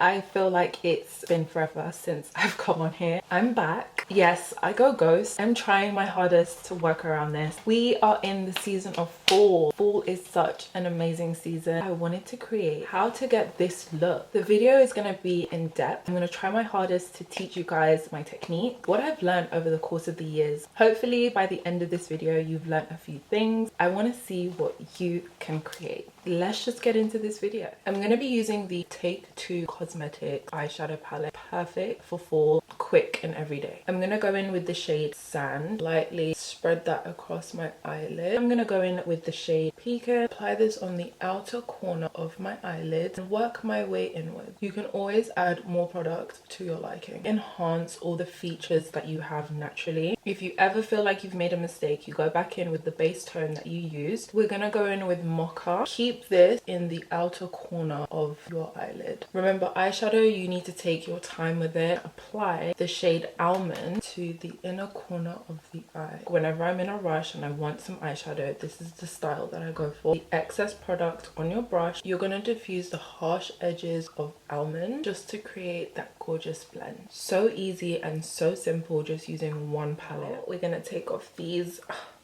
I feel like it's been forever since I've come on here. I'm back. Yes, I go ghost. I'm trying my hardest to work around this. We are in the season of fall. Fall is such an amazing season. I wanted to create how to get this look. The video is going to be in depth. I'm going to try my hardest to teach you guys my technique, what I've learned over the course of the years. Hopefully by the end of this video you've learned a few things. I want to see what you can create. Let's just get into this video. I'm going to be using the Take 2 Cosmetics eyeshadow palette. Perfect for fall, quick and everyday. I'm going to go in with the shade Sand, lightly spread that across my eyelid. I'm going to go in with the shade Pecan, apply this on the outer corner of my eyelid and work my way inward. You can always add more product to your liking. Enhance all the features that you have naturally. If you ever feel like you've made a mistake, you go back in with the base tone that you used. We're going to go in with Mocha. Keep this in the outer corner of your eyelid. Remember, eyeshadow, you need to take your time with it. Apply the shade Almond to the inner corner of the eye. Whenever I'm in a rush and I want some eyeshadow, this is the style that I go for. The excess product on your brush, you're going to diffuse the harsh edges of Almond just to create that gorgeous blend. So easy and so simple, just using one palette. We're going to take off these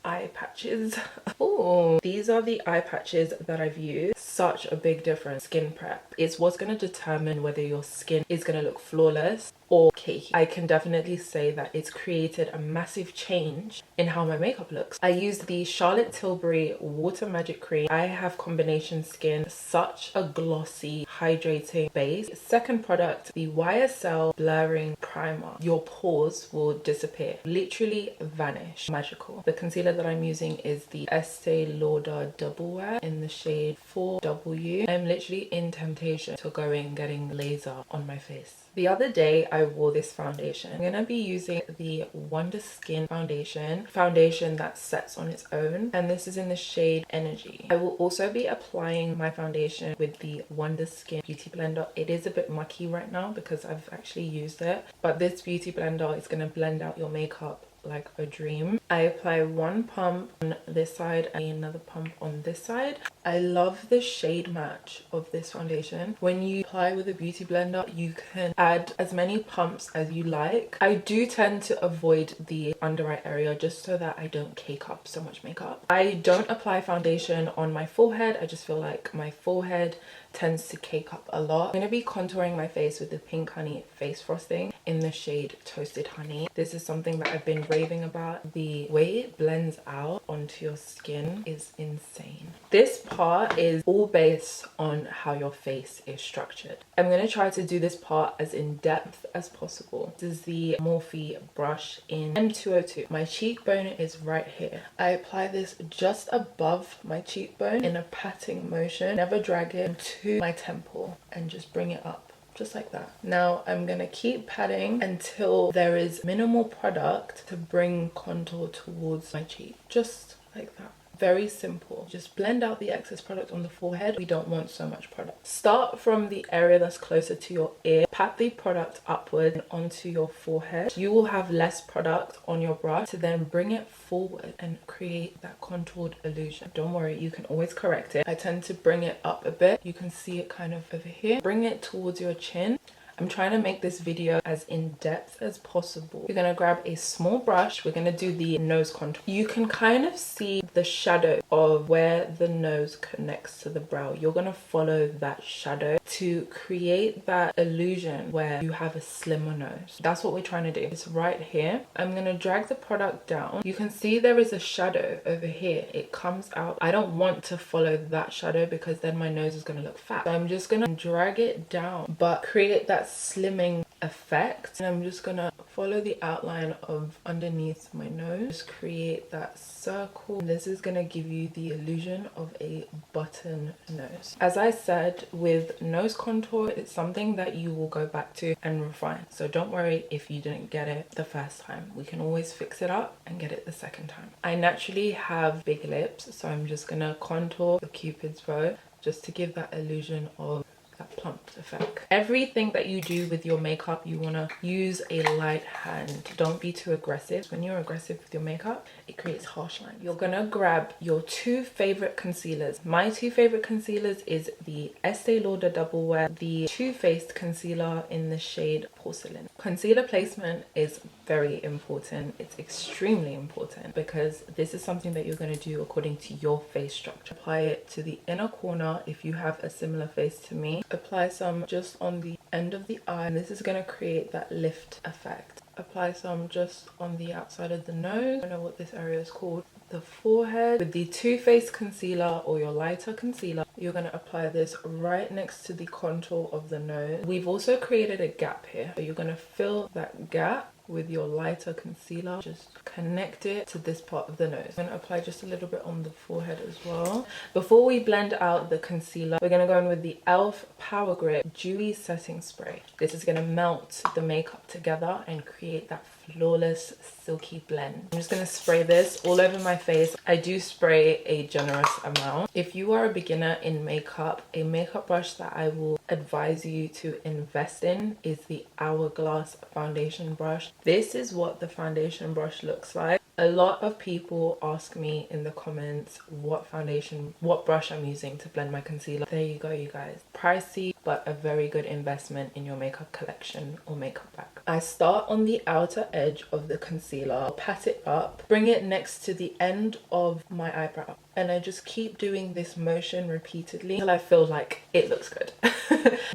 eye patches. Oh, these are the eye patches that I've used. Such a big difference. Skin prep is what's going to determine whether your skin is going to look flawless or cakey. I can definitely say that it's created a massive change in how my makeup looks. I used the Charlotte Tilbury Water Magic Cream. I have combination skin, such a glossy, hydrating base. Second product, the YSL Blurring Primer. Your pores will disappear, literally vanish. Magical. The concealer that I'm using is the Estée Lauder Doublewear in the shade 4W. I'm literally in temptation to going getting laser on my face. The other day I wore this foundation. I'm gonna be using the Wonderskin foundation that sets on its own, and this is in the shade Energy. I will also be applying my foundation with the Wonderskin beauty blender. It is a bit mucky right now because I've actually used it, but this beauty blender is gonna blend out your makeup like a dream. I apply one pump on this side and another pump on this side. I love the shade match of this foundation. When you apply with a beauty blender, you can add as many pumps as you like. I do tend to avoid the under eye area just so that I don't cake up so much makeup. I don't apply foundation on my forehead. I just feel like my forehead tends to cake up a lot. I'm going to be contouring my face with the Pink Honey face frosting in the shade Toasted Honey. This is something that I've been raving about. The way it blends out onto your skin is insane. This part is all based on how your face is structured. I'm going to try to do this part as in depth as possible. This is the Morphe brush in M202. My cheekbone is right here. I apply this just above my cheekbone in a patting motion. Never drag it to my temple and just bring it up. Just like that. Now I'm gonna keep patting until there is minimal product to bring contour towards my cheek. Just like that. Very simple. Just blend out the excess product on the forehead. We don't want so much product. Start from the area that's closer to your ear. Pat the product upward and onto your forehead. You will have less product on your brush to then bring it forward and create that contoured illusion. Don't worry, you can always correct it. I tend to bring it up a bit. You can see it kind of over here. Bring it towards your chin. I'm trying to make this video as in-depth as possible. You're going to grab a small brush. We're going to do the nose contour. You can kind of see the shadow of where the nose connects to the brow. You're going to follow that shadow to create that illusion where you have a slimmer nose. That's what we're trying to do. It's right here. I'm going to drag the product down. You can see there is a shadow over here. It comes out. I don't want to follow that shadow because then my nose is going to look fat. So I'm just going to drag it down but create that slimming effect, and I'm just gonna follow the outline of underneath my nose, just create that circle. This is gonna give you the illusion of a button nose. As I said, with nose contour, it's something that you will go back to and refine, so don't worry if you didn't get it the first time. We can always fix it up and get it the second time. I naturally have big lips, so I'm just gonna contour the cupid's bow just to give that illusion of that plump effect. Everything that you do with your makeup, you want to use a light hand. Don't be too aggressive. When you're aggressive with your makeup, it creates harsh lines. You're gonna grab your two favorite concealers. My two favorite concealers is the Estee Lauder Doublewear, the Too Faced concealer in the shade Porcelain. Concealer placement is very important. It's extremely important because this is something that you're going to do according to your face structure. Apply it to the inner corner if you have a similar face to me. Apply some just on the end of the eye, and this is going to create that lift effect. Apply some just on the outside of the nose. I don't know what this area is called. The forehead. With the Too Faced concealer or your lighter concealer, you're going to apply this right next to the contour of the nose. We've also created a gap here, so you're going to fill that gap with your lighter concealer. Just connect it to this part of the nose. I'm going to apply just a little bit on the forehead as well. Before we blend out the concealer, we're going to go in with the e.l.f. Power Grip Dewy Setting Spray. This is going to melt the makeup together and create that flawless silky blend. I'm just going to spray this all over my face. I do spray a generous amount. If you are a beginner in makeup, a makeup brush that I will advise you to invest in is the Hourglass foundation brush. This is what the foundation brush looks like. A lot of people ask me in the comments what brush I'm using to blend my concealer. There you go, you guys. Pricey, but a very good investment in your makeup collection or makeup bag. I start on the outer edge of the concealer, I'll pat it up, bring it next to the end of my eyebrow, and I just keep doing this motion repeatedly until I feel like it looks good.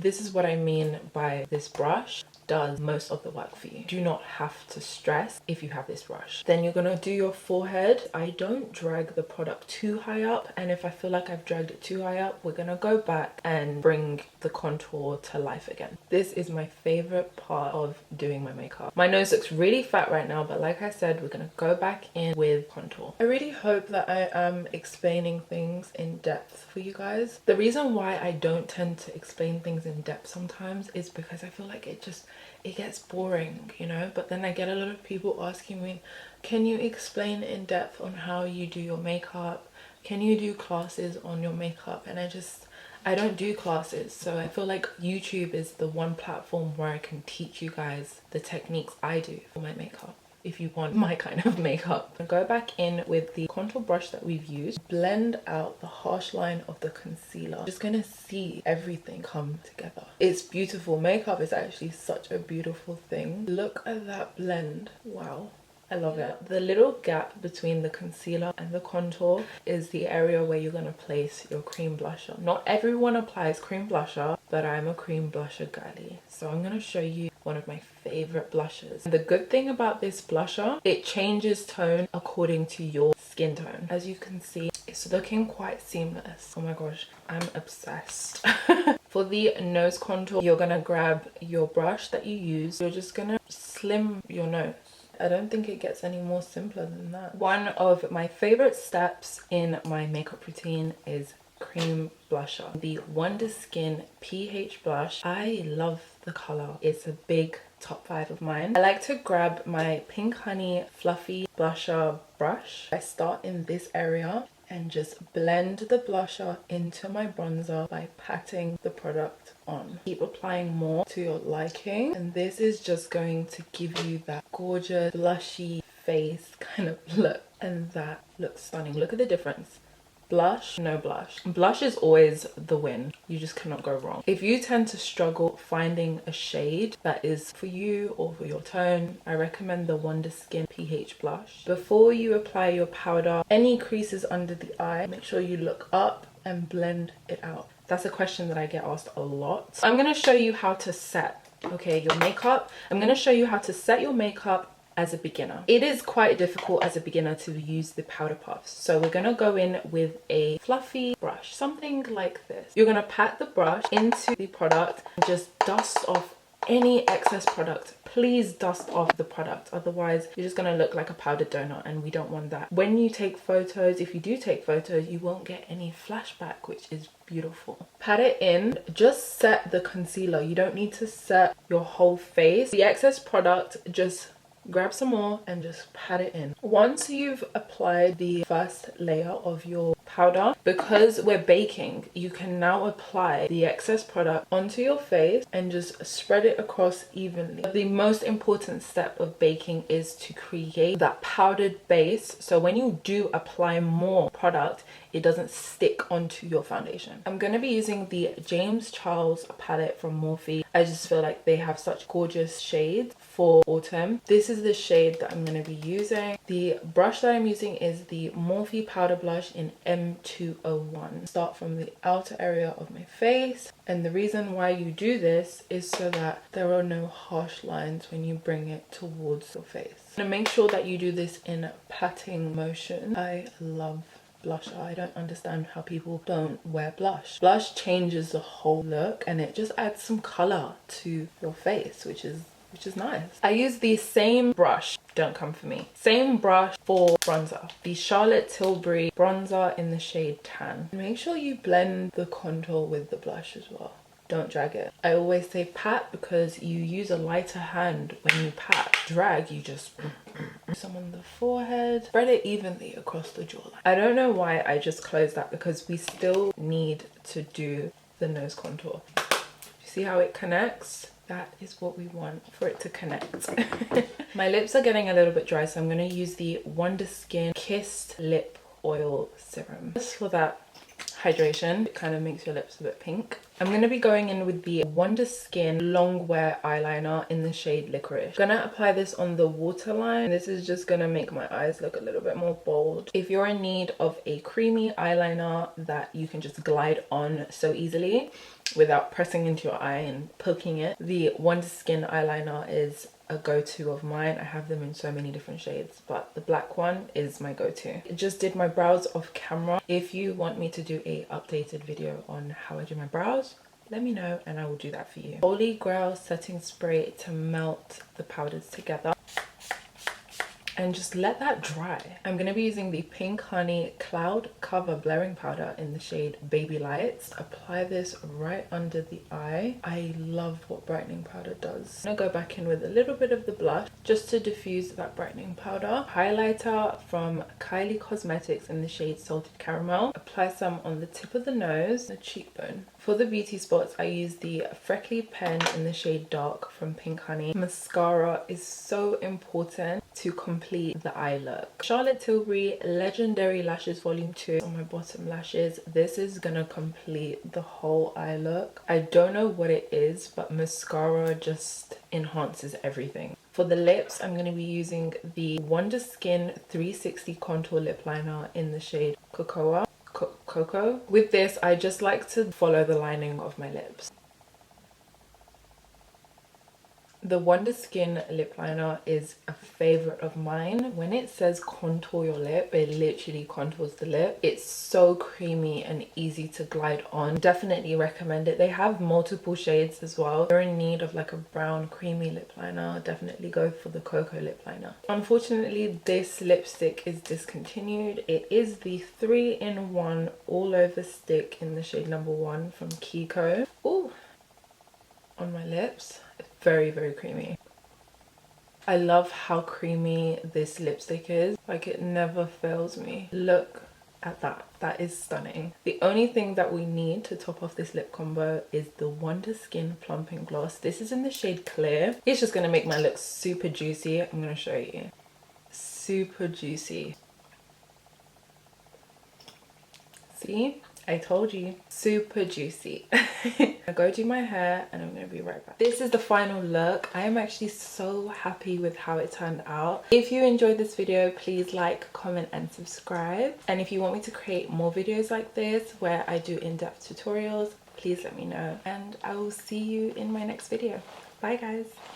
This is what I mean by this brush does most of the work for you. Do not have to stress if you have this brush. Then you're gonna do your forehead. I don't drag the product too high up, and if I feel like I've dragged it too high up, we're gonna go back and bring the contour to life again. This is my favorite part of doing my makeup. My nose looks really fat right now, but like I said, we're gonna go back in with contour. I really hope that I am explaining things in depth for you guys. The reason why I don't tend to explain things in depth sometimes is because I feel like it gets boring, you know. But then I get a lot of people asking me, can you explain in depth on how you do your makeup? Can you do classes on your makeup? And I don't do classes, so I feel like YouTube is the one platform where I can teach you guys the techniques I do for my makeup. If you want my kind of makeup, go back in with the contour brush that we've used, blend out the harsh line of the concealer. Just gonna see everything come together. It's beautiful. Makeup is actually such a beautiful thing. Look at that blend. Wow, I love it. The little gap between the concealer and the contour is the area where you're gonna place your cream blusher. Not everyone applies cream blusher, but I'm a cream blusher girly, so I'm gonna show you one of my favorite blushes. And the good thing about this blusher, it changes tone according to your skin tone. As you can see, it's looking quite seamless. Oh my gosh, I'm obsessed. For the nose contour, you're gonna grab your brush that you use. You're just gonna slim your nose. I don't think it gets any more simpler than that. One of my favorite steps in my makeup routine is cream blusher. The Wonderskin PH blush. I love the color. It's a big top 5 of mine. I like to grab my Pink Honey Fluffy Blusher brush. I start in this area and just blend the blusher into my bronzer by patting the product on. Keep applying more to your liking, and this is just going to give you that gorgeous blushy face kind of look, and that looks stunning. Look at the difference. Blush, no blush. Blush is always the win. You just cannot go wrong. If you tend to struggle finding a shade that is for you or for your tone, I recommend the Wonderskin PH blush. Before you apply your powder, any creases under the eye, make sure you look up and blend it out. That's a question that I get asked a lot. I'm going to show you how to set, your makeup. I'm going to show you how to set your makeup as a beginner. It is quite difficult as a beginner to use the powder puffs, so we're gonna go in with a fluffy brush, something like this. You're gonna pat the brush into the product and just dust off any excess product. Please dust off the product, otherwise you're just gonna look like a powdered donut, and we don't want that. When you take photos, if you do take photos, you won't get any flashback, which is beautiful. Pat it in, just set the concealer. You don't need to set your whole face. The excess product, just grab some more and just pat it in. Once you've applied the first layer of your powder. Because we're baking, you can now apply the excess product onto your face and just spread it across evenly. The most important step of baking is to create that powdered base, so when you do apply more product, it doesn't stick onto your foundation. I'm going to be using the James Charles palette from Morphe. I just feel like they have such gorgeous shades for autumn. This is the shade that I'm going to be using. The brush that I'm using is the Morphe powder blush in M201. Start from the outer area of my face, and the reason why you do this is so that there are no harsh lines when you bring it towards your face. And make sure that you do this in patting motion. I love blusher. I don't understand how people don't wear blush. Blush changes the whole look and it just adds some color to your face, which is nice. I use the same brush, don't come for me, same brush for bronzer, the Charlotte Tilbury bronzer in the shade Tan. Make sure you blend the contour with the blush as well. Don't drag it. I always say pat because you use a lighter hand when you pat. Drag, you just some on the forehead, spread it evenly across the jawline. I don't know why I just closed that because we still need to do the nose contour. You see how it connects? That is what we want, for it to connect. My lips are getting a little bit dry, so I'm going to use the Wonderskin Kissed Lip Oil Serum. Just for that hydration, it kind of makes your lips a bit pink. I'm going to be going in with the Wonderskin Longwear eyeliner in the shade Liquorice. I'm going to apply this on the waterline. This is just going to make my eyes look a little bit more bold. If you're in need of a creamy eyeliner that you can just glide on so easily without pressing into your eye and poking it, the Wonderskin eyeliner is a go-to of mine. I have them in so many different shades, but the black one is my go-to. I just did my brows off camera. If you want me to do a updated video on how I do my brows, let me know and I will do that for you. Holy Grail setting spray to melt the powders together and just let that dry. I'm going to be using the Pink Honey Cloud Cover Blurring Powder in the shade Baby Lights. Apply this right under the eye. I love what brightening powder does. I'm going to go back in with a little bit of the blush just to diffuse that brightening powder. Highlighter from Kylie Cosmetics in the shade Salted Caramel. Apply some on the tip of the nose, the cheekbone. For the beauty spots, I use the Freckly Pen in the shade Dark from Pink Honey. Mascara is so important to complete the eye look. Charlotte Tilbury Legendary Lashes Volume 2 on my bottom lashes. This is gonna complete the whole eye look. I don't know what it is, but mascara just enhances everything. For the lips, I'm going to be using the Wonderskin 360 Contour Lip Liner in the shade Cocoa. With this, I just like to follow the lining of my lips. The Wonderskin lip liner is a favorite of mine. When it says contour your lip, it literally contours the lip. It's so creamy and easy to glide on. Definitely recommend it. They have multiple shades as well. If you're in need of like a brown creamy lip liner, definitely go for the Cocoa lip liner. Unfortunately, this lipstick is discontinued. It is the 3-in-1 all over stick in the shade number 1 from Kiko. Ooh, on my lips. Very, very creamy. I love how creamy this lipstick is. Like, it never fails me. Look at that. That is stunning. The only thing that we need to top off this lip combo is the Wonderskin Plumping Gloss. This is in the shade Clear. It's just going to make my look super juicy. I'm going to show you. Super juicy. See? I told you. Super juicy. I'll go do my hair and I'm going to be right back. This is the final look. I am actually so happy with how it turned out. If you enjoyed this video, please like, comment and subscribe. And if you want me to create more videos like this where I do in-depth tutorials, please let me know. And I will see you in my next video. Bye guys.